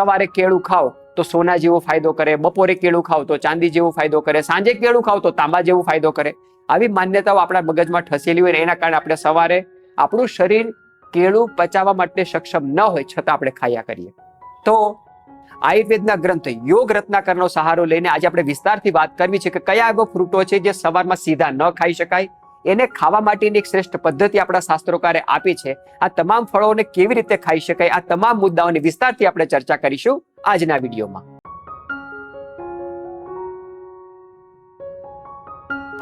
સવારે કેળું ખાઓ તો સોના જેવો ફાયદો કરે, બપોરે કેળું ખાઓ તો ચાંદી જેવો ફાયદો કરે, સાંજે કેળું ખાઓ તો તાંબા જેવો ફાયદો કરે. આવી માન્યતાઓ આપણા મગજમાં ઠસેલી હોય, એના કારણે આપણે સવારે આપણું શરીર કેળું પચાવવા માટે સક્ષમ ન હોય છતાં આપણે ખાયા કરીએ. તો આયુર્વેદના ગ્રંથ યોગ રત્નાકરનો સહારો લઈને આજે આપણે વિસ્તારથી વાત કરવી છે કે કયા એવા ફ્રૂટો છે જે સવારમાં સીધા ન ખાઈ શકાય, એને ખાવા માટેની એક શ્રેષ્ઠ પદ્ધતિ આપણા શાસ્ત્રોકારે આપી છે. આ તમામ ફળોને કેવી રીતે ખાઈ શકાય, આ તમામ મુદ્દાઓની વિસ્તારથી આપણે ચર્ચા કરીશું આજના વિડીયોમાં.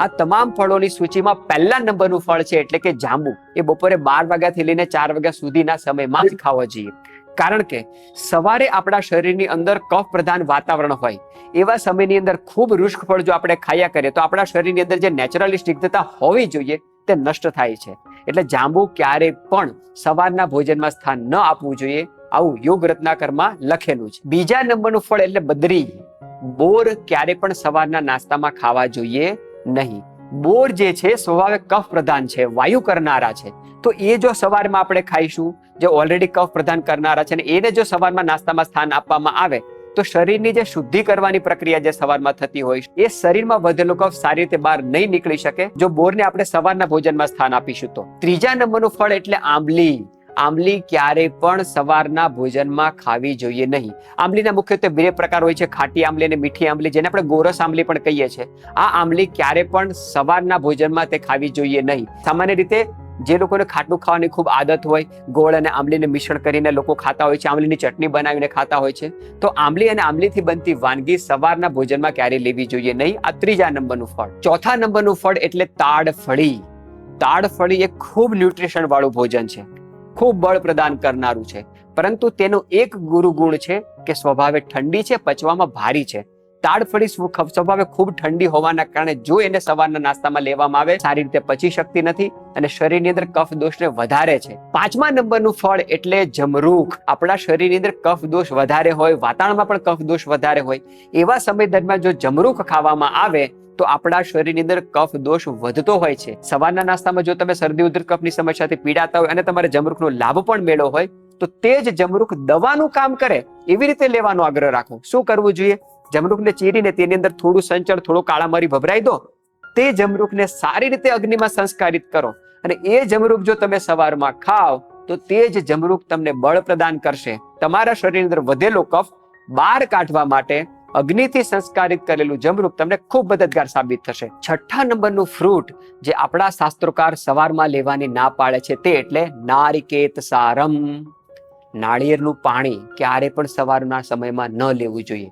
આ તમામ ફળોની સૂચિમાં પહેલા નંબરનું ફળ છે એટલે કે જાંબુ. એ બપોરે 12 વાગ્યાથી લઈને 4 વાગ્યા સુધીના સમયમાં જ ખાવો જોઈએ. કારણ કે સવારે આપણા શરીરની અંદર કફ પ્રધાન વાતાવરણ હોય એવા સમયની અંદર ખૂબ રુષ્ક ફળ જો આપણે ખાયા કરીએ તો આપણા શરીરની અંદર જે નેચરલી સ્નિગ્ધતા હોવી જોઈએ તે નષ્ટ થાય છે. એટલે જાંબુ ક્યારે પણ સવારના ભોજનમાં સ્થાન ન આપવું જોઈએ, આવું યોગ રત્નાકરમાં લખેલું છે. બીજા નંબરનું ફળ એટલે બદરી. બોર ક્યારે પણ સવારના નાસ્તામાં ખાવા જોઈએ નહીં. બોર જે છે સ્વભાવે કફ પ્રધાન છે, વાયુ કરનારા છે. તો એ જો સવારમાં આપણે ખાઈશું, જે ઓલરેડી કફ પ્રદાન કરનારા છે, એને જો સવારમાં નાસ્તામાં સ્થાન આપવામાં આવે તો શરીરની જે શુદ્ધિ કરવાની પ્રક્રિયા જે સવારમાં થતી હોય એ શરીરમાં વધેલો કફ સારી રીતે બહાર નહીં નીકળી શકે જો બોરને આપણે સવારના ભોજનમાં સ્થાન આપીશું તો. ત્રીજા નંબરનું ફળ એટલે આંબલી. આંબલી ક્યારે પણ સવારના ભોજનમાં ખાવી જોઈએ નહીં. આંબલીના મુખ્યત્વે 2 પ્રકાર હોય છે, ખાટી આંબલી અને મીઠી આંબલી, જેને આપણે ગોરસ આંબલી પણ કહીએ છીએ. આ આંબલી ક્યારે પણ સવારના ભોજનમાં તે ખાવી જોઈએ નહીં. સામાન્ય રીતે જે લોકોને ખાટું ખાવાની ખૂબ આદત હોય, ગોળ અને આંબલીને મિશ્રણ કરીને લોકો ખાતા હોય છે, આંબલીની ચટણી બનાવીને ખાતા હોય છે, તો આંબલી અને આંબલીથી બનતી વાનગી સવારના ભોજનમાં ક્યારેય લેવી જોઈએ નહીં. આ ત્રીજા નંબરનું ફળ. ચોથા નંબરનું ફળ એટલે તાડફળી. તાડફળી એ ખૂબ ન્યુટ્રિશન વાળું ભોજન છે, ખૂબ બળ પ્રદાન કરનારું છે, પરંતુ તેનો એક ગુરુ ગુણ છે કે સ્વભાવે ઠંડી છે, પચવામાં ભારી છે. તાડફળી સ્વભાવે ખૂબ ઠંડી હોવાના કારણે જો એને સવારના નાસ્તામાં લેવામાં આવે સારી રીતે પચી શકતી નથી અને શરીરની અંદર કફ દોષને વધારે છે. પાંચમા નંબરનું ફળ એટલે જમરૂખ. આપણા શરીરની અંદર કફ દોષ વધારે હોય, વાતાવરણમાં પણ કફ દોષ વધારે હોય, એવા સમય દરમિયાન જો જમરૂખ ખાવામાં આવે તો આપણા શરીરની અંદર કફ દોષ વધતો હોય છે. સવારના નાસ્તામાં જો તમે શરદી ઉધરસ કફની સમસ્યાથી પીડાતા હોય અને તમારે જમરૂખનો લાભ પણ મેળવો હોય તો તે જ જમરૂખ દવાનું કામ કરે એવી રીતે લેવાનો આગ્રહ રાખો. શું કરવું જોઈએ? જમરૂખને ચીરીને તેની અંદર થોડું સંચળ, થોડું કાળા મરી ભભરાઈ દો. તે જમરૂખને સારી રીતે અગ્નિમાં સંસ્કારિત કરો અને એ જમરૂખ જો તમે સવારમાં ખાઓ તો તે જ જમરૂખ તમને બળ પ્રદાન કરશે. તમારા શરીરની અંદર વધેલો કફ બહાર કાઢવા માટે અગ્નિથી સંસ્કારિત કરેલું જમરૂખ તમને ખૂબ મદદગાર સાબિત થશે. છઠ્ઠા નંબરનું ફ્રૂટ જે આપણા શાસ્ત્રોકાર સવારમાં લેવાની ના પાડે છે તે એટલે નારિકેત સારમ. નાળિયેરનું પાણી ક્યારે પણ સવારના સમયમાં ન લેવું જોઈએ.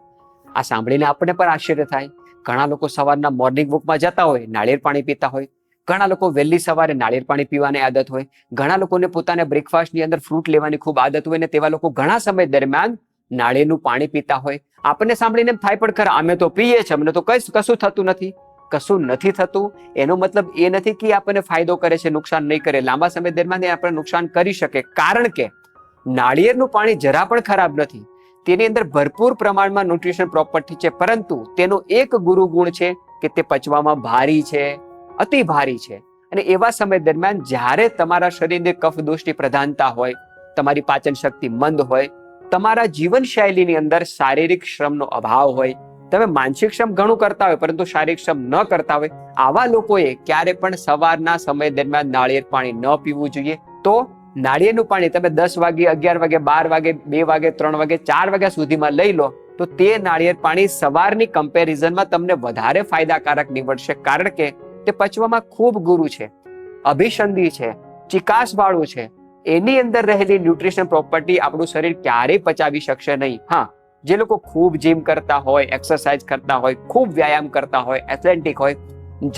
આ સાંભળીને આપણને પણ આશ્ચર્ય થાય. ઘણા લોકો સવારના મોર્નિંગ વોકમાં જતા હોય, નાળિયેર પાણી પીતા હોય. ઘણા લોકો વહેલી સવારે નાળિયેર પાણી પીવાની આદત હોય. ઘણા લોકોને પોતાના બ્રેકફાસ્ટની અંદર ફ્રૂટ લેવાની ખૂબ આદત હોય ને તેવા લોકો ઘણા સમય દરમિયાન નાળિયેરનું પાણી પીતા હોય. આપણને સાંભળીને એમ થાય પણ ખરા, અમે તો પીએ છીએ, અમને તો કશું થતું નથી. કશું નથી થતું એનો મતલબ એ નથી કે આપણને ફાયદો કરે છે, નુકસાન નહીં કરે. લાંબા સમય દરમિયાન એ આપણને નુકસાન કરી શકે, કારણ કે નાળિયેરનું પાણી જરા પણ ખરાબ નથી. તેની અંદર ભરપૂર પ્રમાણમાં ન્યુટ્રિશન પ્રોપર્ટી છે, પરંતુ તેનો એક ગુરુ ગુણ છે કે તે પચવામાં ભારી છે, અતિ ભારી છે. અને એવા સમય દરમિયાન જ્યારે તમારા શરીરની કફ દોષની પ્રધાનતા હોય, તમારી પાચન શક્તિ મંદ હોય, તમારા જીવનશૈલીની અંદર શારીરિક શ્રમનો અભાવ હોય, તમે માનસિક શ્રમ ઘણું કરતા હોય પરંતુ શારીરિક શ્રમ ન કરતા હોય, આવા લોકોએ ક્યારે પણ સવારના સમય દરમિયાન નાળિયેર પાણી ન પીવું જોઈએ. તો નાળિયેરનું પાણી તમે 10 વાગે, 11 વાગે, 12 વાગે, 2 વાગે, 3 વાગે, 4 વાગ્યા સુધીમાં લઈ લો તો તે નાળિયેર પાણી સવારની કમ્પેરિઝનમાં તમને વધારે ફાયદાકારક નીવડશે, કારણ કે તે પચવામાં ખૂબ ગુરુ છે, અભિસંધી છે, ચિકાસ વાળું છે. એની અંદર રહેલી ન્યુટ્રિશન પ્રોપર્ટી આપણું શરીર ક્યારેય પચાવી શકશે નહીં. હા, જે લોકો ખૂબ જીમ કરતા હોય, એક્સરસાઇઝ કરતા હોય, ખૂબ વ્યાયામ કરતા હોય, એથ્લેટિક હોય,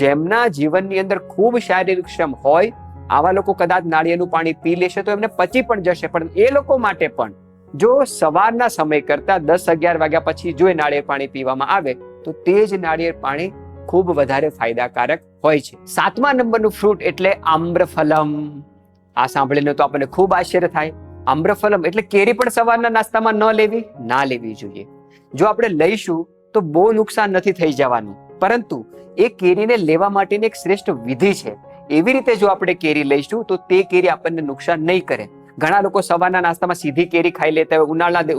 જેમના જીવનની અંદર ખૂબ શારીરિક શ્રમ હોય, આવા લોકો કદાચ નાળિયેરનું પાણી પી લેશે તો એમને પચી પણ જશે. પણ એ લોકો માટે પણ જો સવારના સમય કરતા 10-11 વાગ્યા પછી જો નાળિયેર પાણી પીવામાં આવે તો તે જ નાળિયેર પાણી ખૂબ વધારે ફાયદાકારક હોય છે. 7મા નંબરનું ફ્રૂટ એટલે આમ્રફલમ. આ સાંભળીને તો આપણને ખૂબ આશ્ચર્ય થાય. આમ્રફલમ એટલે કેરી પણ સવારના નાસ્તામાં ના લેવી જોઈએ. જો આપણે લઈશું તો બહુ નુકસાન નથી થઈ જવાનું, પરંતુ એ કેરીને લેવા માટેની એક શ્રેષ્ઠ વિધિ છે. એવી રીતે જો આપણે કેરી લઈશું તો તે કેરી આપણને નુકસાન નહીં કરે. ઘણા લોકો સવારના નાસ્તામાં સીધી કેરી ખાઈ લેતા હોય.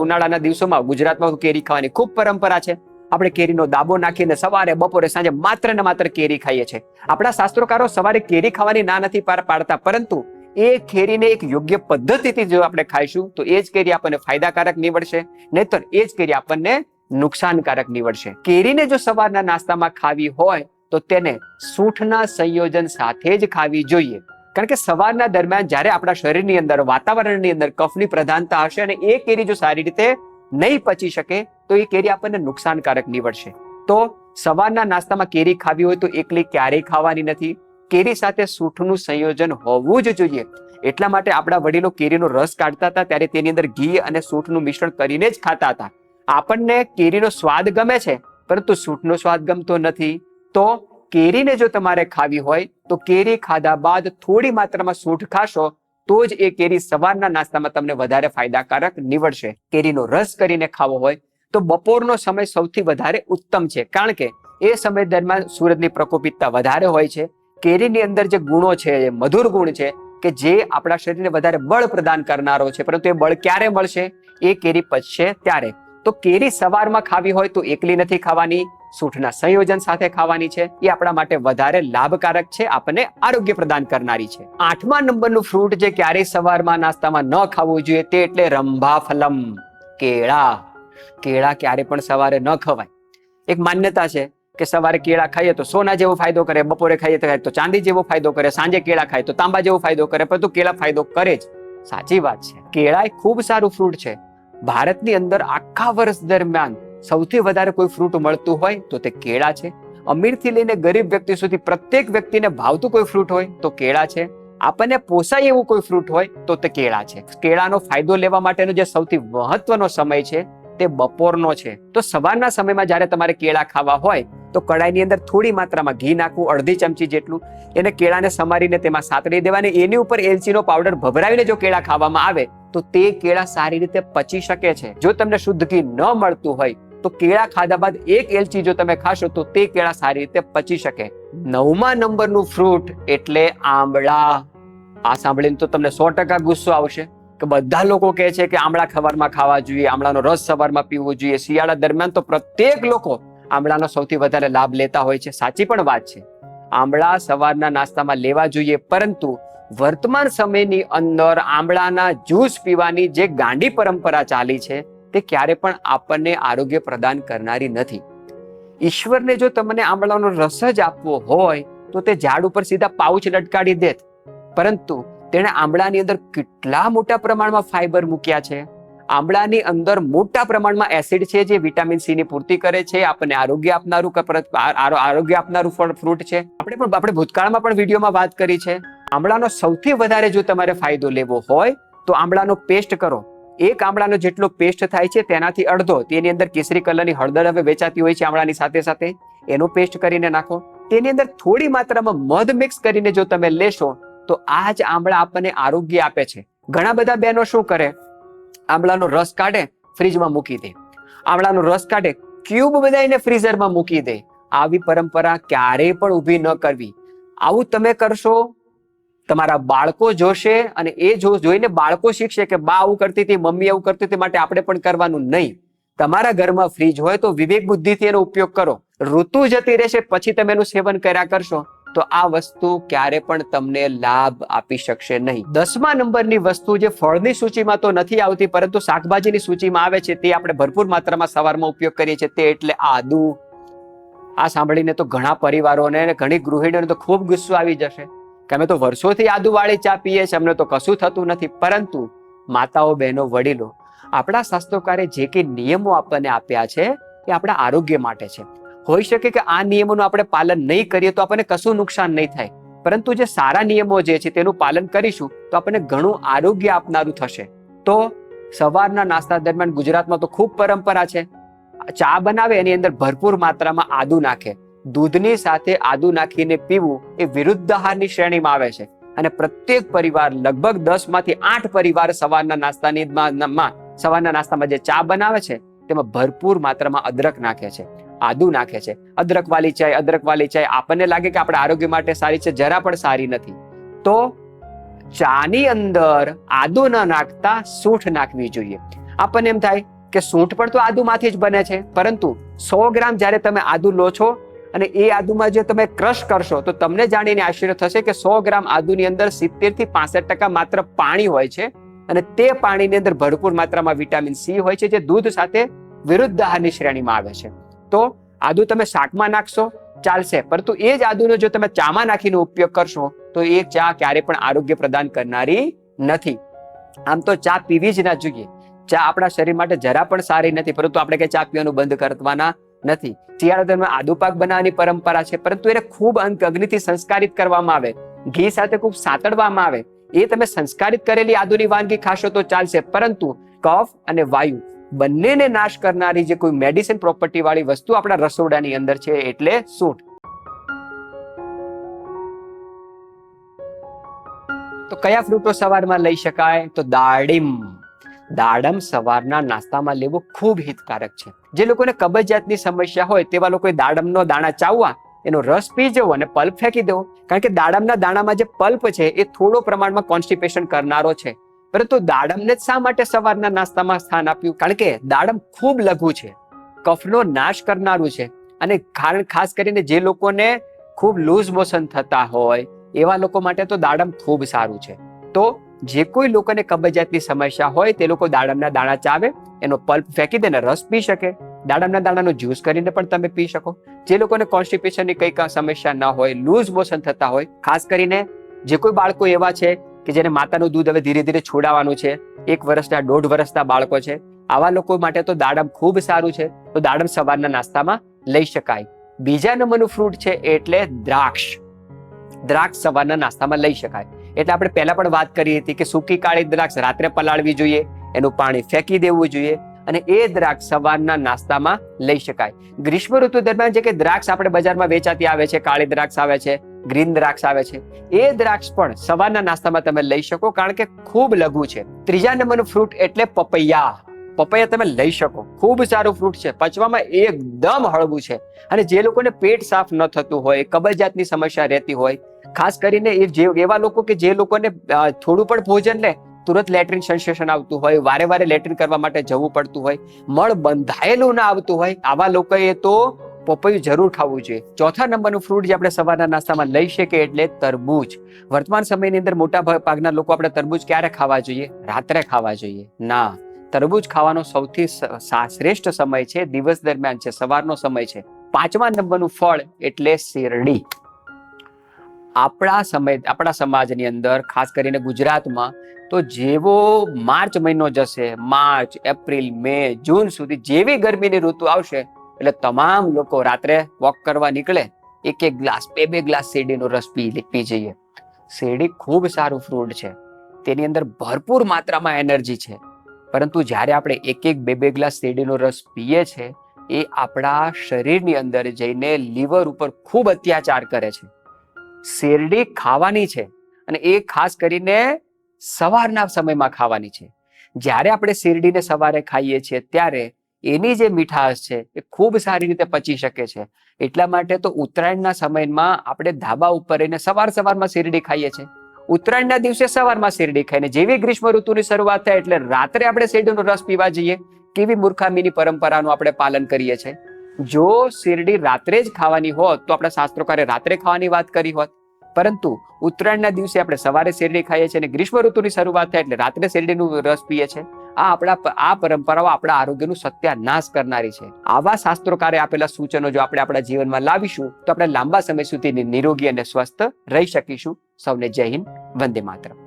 ઉનાળાના દિવસોમાં ગુજરાતમાં કેરી ખાવાની ખૂબ પરંપરા છે. આપણે કેરીનો દાબો નાખીને સવારે, બપોરે, સાંજે માત્ર ને માત્ર કેરી ખાઈએ છીએ. આપણા શાસ્ત્રોકારો સવારે કેરી ખાવાની ના નથી પાડતા, પરંતુ એ કેરીને એક યોગ્ય પદ્ધતિથી જો આપણે ખાઈશું તો એ જ કેરી આપણને ફાયદાકારક નીવડશે, નહીતર એ જ કેરી આપણને નુકસાનકારક નીવડશે. કેરીને જો સવારના નાસ્તામાં ખાવી હોય તો તેને સૂંઠના સંયોજન સાથે જ ખાવી જોઈએ. કારણ કે સવારના દરમિયાન જ્યારે આપણા શરીરની અંદર, વાતાવરણની અંદર કફની પ્રધાનતા હશે અને એ કેરી જો સારી રીતે નહીં પચી શકે તો એ કેરી આપણને નુકસાનકારક નીવડશે. તો સવારના નાસ્તામાં કેરી ખાવી હોય તો એકલી ક્યારેય ખાવાની નથી. કેરી સાથે સૂંઠનું સંયોજન હોવું જ જોઈએ. એટલા માટે આપણા વડીલો કેરીનો રસ કાઢતા હતા ત્યારે તેની અંદર ઘી અને સૂંઠનું મિશ્રણ કરીને જ ખાતા હતા. આપણને કેરીનો સ્વાદ ગમે છે, પરંતુ સૂંઠનો સ્વાદ ગમતો નથી. તો કેરીને જો તમારે ખાવી હોય તો કેરી ખાધા બાદ થોડી માત્રામાં સૂંઠ ખાશો તો જ એ કેરી સવારના નાસ્તામાં તમને વધારે ફાયદાકારક નીવડશે. કેરીનો રસ કરીને ખાવો હોય તો બપોરનો સમય સૌથી વધારે ઉત્તમ છે, કારણ કે એ સમય દરમિયાન સૂરજની પ્રકોપિતતા વધારે હોય છે. કેરીની અંદર જે ગુણો છે, મધુર ગુણ છે કે જે આપણા શરીરને વધારે બળ પ્રદાન કરનારો છે, પરંતુ એ બળ ક્યારે મળશે? એ કેરી પચશે ત્યારે. તો કેરી સવારમાં ખાવી હોય તો એકલી નથી ખાવાની, સૂંઠના સંયોજન સાથે ખાવાની છે. એ આપણા માટે વધારે લાભકારક છે, આપણને આરોગ્ય પ્રદાન કરનારી છે. 8મા નંબરનું ફ્રૂટ જે ક્યારેય સવારમાં નાસ્તામાં ન ખાવું જોઈએ તે એટલે રંભાફલમ, કેળા. કેળા ક્યારે પણ સવારે ન ખવાય. એક માન્યતા છે કે સવારે કેળા ખાઈએ તો સોના જેવો ફાયદો કરે, બપોરે ખાઈએ તો ચાંદી જેવો ફાયદો કરે, સાંજે કેળા ખાય તો તાંબા જેવો ફાયદો કરે, પરંતુ કેળા ફાયદો કરે જ. સાચી વાત છે. કેળા એ ખૂબ સારું ફ્રૂટ છે. ભારતની અંદર આખા વર્ષ દરમિયાન સૌથી વધારે કોઈ ફ્રૂટ મળતું હોય તો તે કેળા છે. અમીરથી લઈને ગરીબ વ્યક્તિ સુધી પ્રત્યેક વ્યક્તિને ભાવતું કોઈ ફ્રૂટ હોય તો કેળા છે. આપણને પોસાય એવું કોઈ ફ્રૂટ હોય તો તે કેળા છે. કેળાનો ફાયદો લેવા માટેનો જે સૌથી મહત્વનો સમય છે તે બપોરનો છે. તો સવારના સમયમાં જ્યારે તમારે કેળા ખાવા હોય તો કડાઈની અંદર થોડી માત્રામાં ઘી નાખવું, અડધી ચમચી જેટલું. એને કેળાને સમારીને તેમાં સાતળી દેવાની. એની ઉપર એલચીનો પાવડર ભભરાવીને જો કેળા ખાવામાં આવે તો તે કેળા સારી રીતે પચી શકે છે. જો તમને શુદ્ધ ઘી ન મળતું હોય તો કેળા ખાધા બાદ એક એલચી જો તમે ખાશો તો તે કેળા સારી રીતે પચી શકે. 9મા નંબરનું ફ્રૂટ એટલે આંબળા. આ સાંભળીને તો તમને 100% ગુસ્સો આવશે કે બધા લોકો કહે છે કે આંબળા સવારમાં ખાવા જોઈએ, આંબળાનો રસ સવારમાં પીવો જોઈએ. શિયાળા દરમિયાન તો પ્રત્યેક લોકો આંબળાનો સૌથી વધારે લાભ લેતા હોય છે. સાચી પણ વાત છે. આંબળા સવારના નાસ્તામાં લેવા જોઈએ, પરંતુ વર્તમાન સમયની અંદર આંબળાના જ્યુસ પીવાની જે ગાંડી પરંપરા ચાલી છે તે ક્યારે પણ આપણને આરોગ્ય પ્રદાન કરનારી નથી. ઈશ્વરને જો તમને આંબળાનો રસ જ આપવો હોય તો તે ઝાડ ઉપર સીધા પાઉચ લટકાડી દેત, પરંતુ તેણે આંબળાની અંદર કેટલા મોટા પ્રમાણમાં ફાઈબર મૂક્યા છે. આંબળાની અંદર મોટા પ્રમાણમાં એસિડ છે જે વિટામિન સી ની પૂર્તિ કરે છે. આપણને આરોગ્ય આપનારું ફ્રૂટ છે. આપણે ભૂતકાળમાં પણ વિડીયોમાં વાત કરી છે. આંબળાનો સૌથી વધારે જો તમારે ફાયદો લેવો હોય તો આંબળાનો પેસ્ટ કરો. એક આંબળાનો જેટલો પેસ્ટ થાય છે તેનાથી અડધો, તેની અંદર કેસરી કલરની હળદર હવે વેચાતી હોય છે આંબળાની સાથે સાથે, એનો પેસ્ટ કરીને નાખો. તેની અંદર થોડી માત્રામાં મધ મિક્સ કરીને જો તમે લેશો તો આ જ આંબળા આપણને આરોગ્ય આપે છે. ઘણા બધા બહેનો શું કરે, આંબળાનો રસ કાઢે, ફ્રીજમાં મૂકી દે. આંબળાનો રસ કાઢે, ક્યુબ બનાવીને ફ્રીઝરમાં મૂકી દે. આવી પરંપરા ક્યારેય પણ ઊભી ન કરવી. આવું તમે કરશો, તમારા બાળકો જોશે અને એ જોઈને બાળકો શીખશે કે બા આવું કરતી હતી, મમ્મી આવું કરતી હતી, માટે આપણે પણ કરવાનું નહીં. તમારા ઘરમાં ફ્રીજ હોય તો વિવેક બુદ્ધિથી એનો ઉપયોગ કરો. ઋતુ જતી રહેશે પછી તમે એનું સેવન કર્યા કરશો તો આ વસ્તુ ક્યારે પણ તમને લાભ આપી શકશે નહીં. 10મા નંબરની વસ્તુ જે ફળની સૂચિમાં તો નથી આવતી પરંતુ શાકભાજીની સૂચિમાં આવે છે, તે આપણે ભરપૂર માત્રામાં સવારમાં ઉપયોગ કરીએ છીએ, તે એટલે આદુ. આ સાંભળીને તો ઘણા પરિવારોને અને ઘણી ગૃહિણીઓને તો ખૂબ ગુસ્સો આવી જશે કે અમે તો વર્ષોથી આદુવાળી ચા પીએ છીએ, અમને તો કશું થતું નથી. પરંતુ માતાઓ, બહેનો, વડીલો, આપણા શાસ્ત્રોકારે જે કંઈ નિયમો આપણને આપ્યા છે એ આપણા આરોગ્ય માટે છે. હોઈ શકે કે આ નિયમોનું આપણે પાલન નહીં કરીએ તો આપણને કશું નુકસાન નહીં થાય, પરંતુ જે સારા નિયમો જે છે તેનું પાલન કરીશું તો આપણને ઘણું આરોગ્ય આપનારું થશે. તો સવારના નાસ્તા દરમિયાન ગુજરાતમાં તો ખૂબ પરંપરા છે, ચા બનાવે એની અંદર ભરપૂર માત્રામાં આદુ નાખે. દૂધની સાથે આદુ નાખીને પીવું એ વિરુદ્ધ આહારની શ્રેણીમાં આવે છે. અને પ્રત્યેક પરિવાર, લગભગ 10માંથી 8 પરિવાર સવારના નાસ્તામાં જે ચા બનાવે છે તેમાં ભરપૂર માત્રામાં અદરક નાખે છે, આદુ નાખે છે. અદરક વાળી ચાય આપણને લાગે કે આપણા આરોગ્ય માટે સારી છે, જરા પણ સારી નથી. તો ચાની અંદર આદુ ન નાખતા સૂંઠ નાખવી જોઈએ. આપણને એમ થાય કે સૂંઠ પણ તો આદુમાંથી જ બને છે, પરંતુ 100 ગ્રામ જ્યારે તમે આદુ લો છો અને એ આદુમાં જે તમે ક્રશ કરશો તો તમને જાણીને આશ્ચર્ય થશે કે 100 ગ્રામ આદુની અંદર 70 થી 65% માત્ર પાણી હોય છે, અને તે પાણીની અંદર ભરપૂર માત્રામાં વિટામિન સી હોય છે, જે દૂધ સાથે વિરુદ્ધ આહારની શ્રેણીમાં આવે છે. તો આદુ તમે શાકમાં નાખશો ચાલશે, પરંતુ એ જ આદુનો જો તમે ચામાં નાખીને ઉપયોગ કરશો તો એ ચા ક્યારે પણ આરોગ્ય પ્રદાન કરનારી નથી. આમ તો ચા પીવી જ ના જોઈએ. ચા આપણા શરીર માટે જરા પણ સારી નથી, પરંતુ આપણે કઈ ચા પીવાનું બંધ કરવાના નથી. શિયાળા દરમિયાન આદુ પાક બનાવવાની પરંપરા છે, પરંતુ એને ખૂબ અગ્નિથી સંસ્કારિત કરવામાં આવે, ઘી સાથે ખૂબ સાતડવામાં આવે. એ તમે સંસ્કારિત કરેલી આદુની વાનગી ખાશો તો ચાલશે, પરંતુ કફ અને વાયુ બંનેને નાશ કરનારી જે કોઈ મેડિસિન પ્રોપર્ટી વાળી વસ્તુ આપણા રસોડાની અંદર છે એટલે સૂંઠ. તો કયા ફ્રૂટો સવારમાં લઈ શકાય? તો દાડમ. દાડમ સવારના નાસ્તામાં લેવું ખૂબ હિતકારક છે. જે લોકોને કબજિયાતની સમસ્યા હોય તેવા લોકોએ દાડમનો દાણા ચાવવા, એનો રસ પી જવો અને પલ્પ ફેંકી દેવો. કારણ કે દાડમના દાણામાં જે પલ્પ છે એ થોડો પ્રમાણમાં કોન્સ્ટિપેશન કરનારો છે. પરંતુ દાડમને જ શા માટે સવારના નાસ્તામાં સ્થાન આપ્યું? કારણ કે દાડમ ખૂબ લઘુ છે, કફનો નાશ કરનારું છે, અને ખાસ કરીને જે લોકોને ખૂબ લૂઝ મોશન થતા હોય એવા લોકો માટે તો દાડમ ખૂબ સારું છે. તો જે કોઈ લોકોને કબજિયાતની સમસ્યા હોય તે લોકો દાડમના દાણા ચાવે, એનો પલ્પ ફેંકી દે ને રસ પી શકે. દાડમના દાણાનો જ્યુસ કરીને પણ તમે પી શકો. જે લોકોને કોન્સ્ટિપેશનની કઈ સમસ્યા ન હોય, લૂઝ મોશન થતા હોય, ખાસ કરીને જે કોઈ બાળકો એવા છે કે જેને માતાનું દૂધ હવે ધીરે ધીરે છોડાવવાનું છે, 1 વર્ષના 1.5 વર્ષના બાળકો છે, આવા લોકો માટે તો દાડમ ખૂબ સારું છે. તો દાડમ સવારના નાસ્તામાં લઈ શકાય. બીજા નંબરનું ફ્રૂટ છે એટલે દ્રાક્ષ. દ્રાક્ષ સવારના નાસ્તામાં લઈ શકાય. એટલે આપણે પહેલા પણ વાત કરી હતી કે સૂકી કાળી દ્રાક્ષ રાત્રે પલાળવી જોઈએ, એનું પાણી ફેંકી દેવું જોઈએ, અને એ દ્રાક્ષ સવારના નાસ્તામાં લઈ શકાય. ગ્રીષ્મ ઋતુ દરમિયાન જે કે દ્રાક્ષ આપણે બજારમાં વેચાતી આવે છે, કાળી દ્રાક્ષ આવે છે, ગ્રીન દ્રાક્ષ આવે છે, એ દ્રાક્ષ પણ સવારના નાસ્તામાં તમે લઈ શકો, કારણ કે ખૂબ લઘુ છે. ત્રીજા નંબરનું ફ્રૂટ એટલે પપૈયા. પપૈયા તમે લઈ શકો, ખૂબ સારું ફ્રૂટ છે, પચવામાં એકદમ હળવું છે. અને જે લોકોને પેટ સાફ ન થતું હોય, કબજિયાતની સમસ્યા રહેતી હોય, ખાસ કરીને એવા લોકો કે જે લોકોને થોડું પણ ભોજન લે તુરંત લેટ્રિન સેન્સેશન આવતું હોય, વારે વારે લેટ્રિન કરવા માટે જવું પડતું હોય, મળ બંધાયેલું ના આવતું હોય, આવા લોકોએ તો પપૈયું જરૂર ખાવું જોઈએ. ચોથા નંબરનું ફ્રૂટ જે આપણે સવારના નાસ્તામાં લઈ શકીએ એટલે તરબૂચ. વર્તમાન સમયની અંદર મોટા ભાગના લોકો આપણે તરબૂચ ક્યારે ખાવા જોઈએ? રાત્રે ખાવા જોઈએ? ના, તરબૂચ ખાવાનો સૌથી શ્રેષ્ઠ સમય છે દિવસ દરમિયાન છે, સવારનો સમય છે. 5મા નંબરનું ફળ એટલે શેરડી. આપણા સમાજની અંદર ખાસ કરીને ગુજરાતમાં તો જેવો માર્ચ મહિનો જશે, માર્ચ, એપ્રિલ, મે, જૂન સુધી જેવી ગરમીની ઋતુ આવશે એટલે તમામ લોકો રાત્રે વોક કરવા નીકળે, 1 ગ્લાસ 2 ગ્લાસ શેરડીનો રસ પી જઈએ. શેરડી ખૂબ સારું ફ્રૂટ છે, તેની અંદર ભરપૂર માત્રામાં એનર્જી છે, પરંતુ જ્યારે આપણે 1-2 ગ્લાસ શેરડીનો રસ પીએ છે એ આપણા શરીરની અંદર જઈને લીવર ઉપર ખૂબ અત્યાચાર કરે છે. શેરડી ખાવાની છે, અને એ ખાસ કરીને સવારના સમયમાં ખાવાની છે. જ્યારે આપણે શેરડીને સવારે ખાઈએ છીએ ત્યારે એની જે મીઠાશ છે એ ખૂબ સારી રીતે પચી શકે છે. એટલા માટે તો ઉત્તરાયણના સમયમાં આપણે ધાબા ઉપર રહીને સવારમાં શેરડી ખાઈએ છીએ. ઉત્તરાયણના દિવસે સવારમાં શેરડી ખાઈને જેવી ગ્રીષ્મ ઋતુની શરૂઆત થાય એટલે રાત્રે આપણે શેરડીનો રસ પીવા જઈએ. કેવી મૂર્ખામીની પરંપરાનું આપણે પાલન કરીએ છીએ. જો શેરડી રાત્રે જ ખાવાની હોત તો આપણા શાસ્ત્રોકારે રાત્રે ખાવાની વાત કરી હોત, પરંતુ ઉત્તરાયણના દિવસે આપણે સવારે શેરડી ખાઈએ છીએ અને ગ્રીષ્મ ઋતુની શરૂઆત થાય એટલે રાત્રે શેરડીનું રસ પીએ છીએ. આ પરંપરાઓ આપણા આરોગ્યનું સત્યાનાશ કરનારી છે. આવા શાસ્ત્રોકારે આપેલા સૂચનો જો આપણે આપણા જીવનમાં લાવીશું તો આપણે લાંબા સમય સુધી નિરોગી અને સ્વસ્થ રહી શકીશું. સૌને જય હિન્દ, વંદે માતરમ.